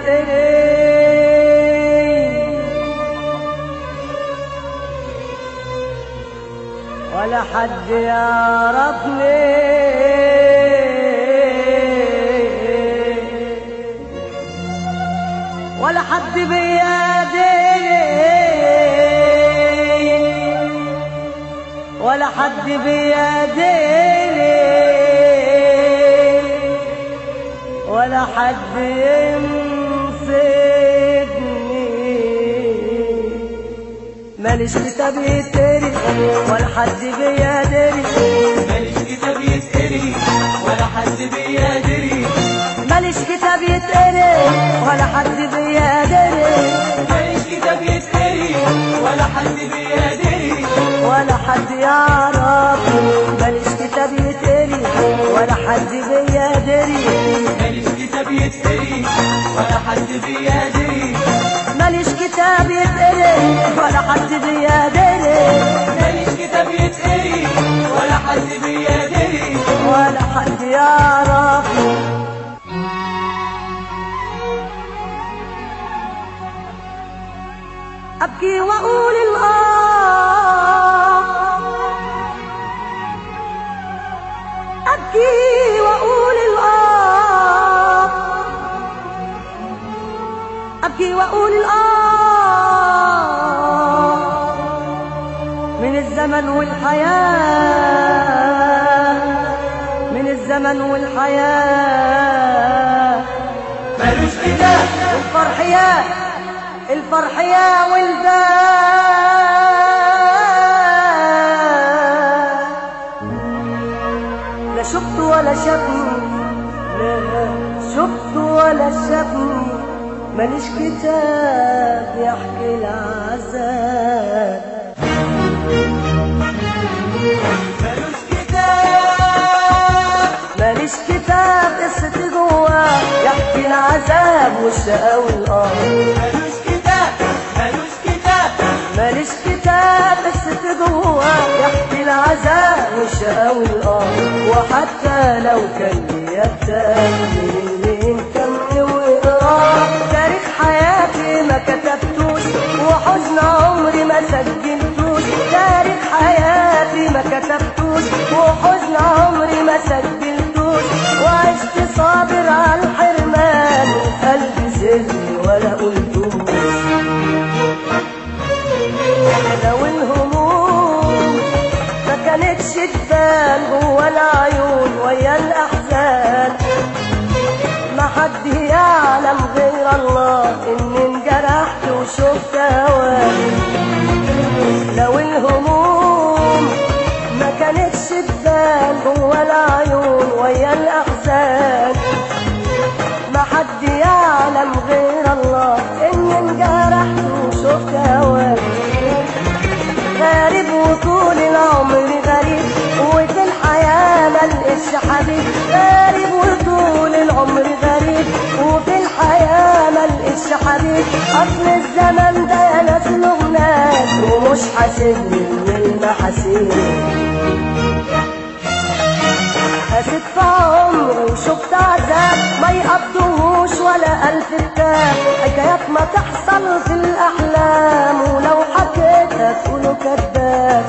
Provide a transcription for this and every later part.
يتقري ولا حد يعرفني ولا حد بيديني ولا حد بيديني ولا حد يمسكني ماليش كتاب يتقري ولا حد بيدري ماليش كتاب يتقري ولا حد بيدري ماليش كتاب يتقري ولا حد بيدري ماليش كتاب يتقري ولا حد بيدري ولا حد يعرف ماليش كتاب يتقري ولا حد بيدري ماليش كتاب يتقري ولا حد بيدري ماليش كتاب يتقري ولا حد بيدري ماليش كتاب يتقري ولا حد بيدري ولا حد يعرف أبكي وأقول أبكي وأقول أبكي وأقول من الزمن والحياة من الزمن والحياة مالوش كتاب الفرح يا ولدان لا شفت ولا شافني لا شفت ولا شافني ماليش كتاب يحكي العذاب مالوش كتاب ماليش كتاب قصتي جواه يحكي العذاب والشقا والقهر مالوش كتاب مالوش كتاب ماليش كتاب قصتي جواه يحكي العذاب والشقا والقهر وحتى لو كان ليا كتاب اللي مكمل وقراه تاريخ حياتي ما كتبتوش وحزن عمري ما سجلتوش تاريخ حياتي ما كتبتوش وحزن عمري ما سجلتوش وعشت صابر على الحرمان قلبي سري ولا قلتوش لو الهموم ما كانتش تبان جوا العيون ويا الأحزان ما حد يعلم غير الله إني انجرحت وشفت هواك لو الهموم ما كانتش تبان جوا العيون ويا الأحزان ما حد يعلم غير الله إني انجرحت وشفت هواك غريب وطول العمر غريب وفي الحياة ملقتش حبيب غريب وطول العمر غريب وفي الحياة ملقتش حبيب أصل الزمن ده يا ناس له ناس ومش حاسبني من المحاسيب قست في عمري وشفت عذاب ما يقضوهوش ولا ألف كتاب حكايات ما تحصل في الأحلام ولو حكيتها تقولوا كذاب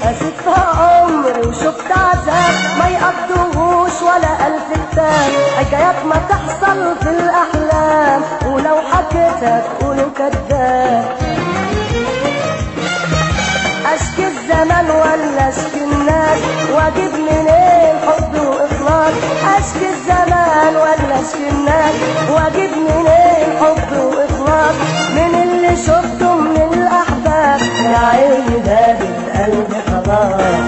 قست في عمري وشفت عذاب ما يقضوهوش ولا ألف كتاب حكايات ما تحصل في الأحلام ولو حكيتها تقولوا كذاب اشكي الزمن ولا اشكي الناس واجيب منين حب واخلاص اشكي الزمن ولا اشكي الناس واجيب منين حب واخلاص من اللي شفته من الاحباب يا عيني داب القلب خلاص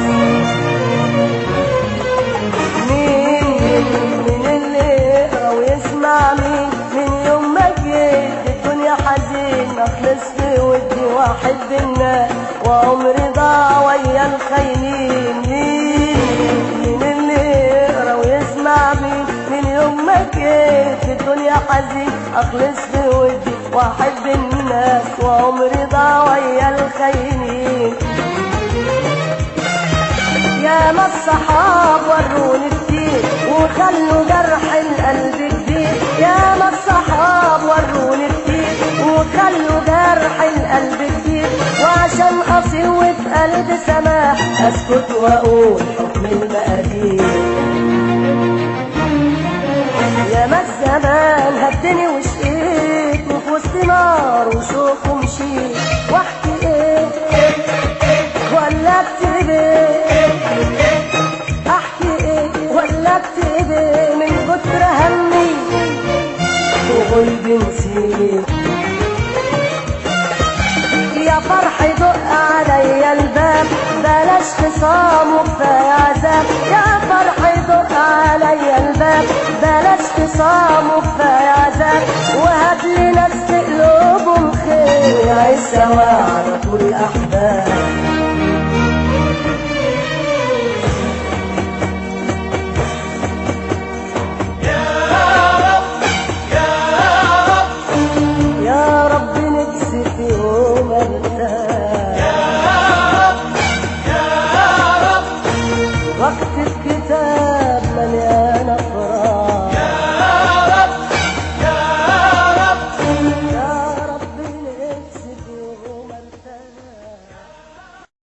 مين اللي يقرا ويسمع مين من يوم ما جيت الدنيا حزين اخلص في ودي واحب الناس وعمري ضاع ويا الخاينين مين اللي يقرا ويسمع مين من يوم ما جيت الدنيا حزين اخلص في ودي واحب الناس وعمري ضاع ويا الخاينين يا ما الصحاب وروني كتير وخلوا جرح القلب جديد، يا ما الصحاب وروني كتير وخلوا جرح القلب جديد، وعشان قسوة قلب سماح اسكت واقول حكم المقادير. يا ما الزمان هدني وشقيت وفي وسط نار وشوق ومشيت، واحكي ايه ولا اكتب ايه، احكي ايه ولا اكتب ايه، من كتر همي وغلبي نسيت. يا فرح دق عليا الباب بلاش خصام وكفايه عذاب، يا فرح دق عليا الباب بلاش خصام وكفايه عذاب،